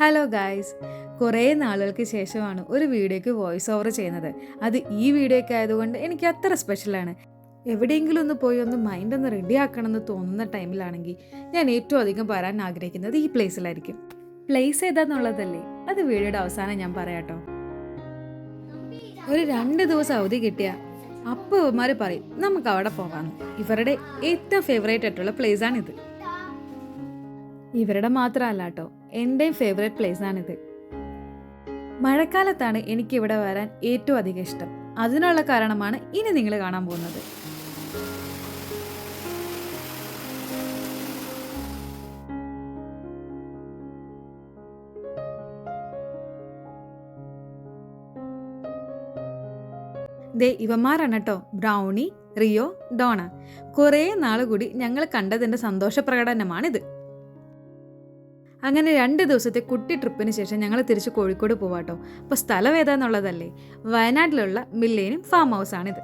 Hello guys, കുറേ നാളുകൾക്ക് ശേഷമാണ് ഒരു വീഡിയോയ്ക്ക് വോയിസ് ഓവർ ചെയ്യുന്നത്. അത് ഈ വീഡിയോയ്ക്ക് ആയതുകൊണ്ട് എനിക്ക് അത്ര സ്പെഷ്യലാണ്. എവിടെയെങ്കിലും ഒന്ന് പോയി ഒന്ന് മൈൻഡ് ഒന്ന് റെഡി ആക്കണമെന്ന് തോന്നുന്ന ടൈമിലാണെങ്കിൽ ഞാൻ ഏറ്റവും അധികം വരാൻ ആഗ്രഹിക്കുന്നത് ഈ പ്ലേസിലായിരിക്കും. പ്ലേസ് ഏതാന്നുള്ളതല്ലേ, അത് വീഡിയോയുടെ അവസാനം ഞാൻ പറയാട്ടോ. ഒരു 2 ദിവസം അവധി കിട്ടിയ അപ്പോൾ ഇവന്മാർ പറയും നമുക്ക് അവിടെ പോകാമെന്ന്. ഇവരുടെ ഏറ്റവും ഫേവറേറ്റ് ആയിട്ടുള്ള പ്ലേസാണിത്. ഇവരുടെ മാത്രമല്ല കേട്ടോ, എൻ്റെയും ഫേവറേറ്റ് പ്ലേസാണിത്. മഴക്കാലത്താണ് എനിക്കിവിടെ വരാൻ ഏറ്റവും അധികം ഇഷ്ടം. അതിനുള്ള കാരണമാണ് ഇനി നിങ്ങൾ കാണാൻ പോകുന്നത്. ദേ ഇവന്മാരാണ് കേട്ടോ, ബ്രൗണി, റിയോ, ഡോണ. കുറേ നാൾ കൂടി ഞങ്ങൾ കണ്ടതിൻ്റെ സന്തോഷ പ്രകടനമാണിത്. അങ്ങനെ 2 ദിവസത്തെ കുട്ടി ട്രിപ്പിന് ശേഷം ഞങ്ങൾ തിരിച്ച് കോഴിക്കോട് പോവാട്ടോ. അപ്പോൾ സ്ഥലം ഏതാന്നുള്ളതല്ലേ, വയനാട്ടിലുള്ള മില്ലേനിയം ഫാം ഹൗസ് ആണിത്.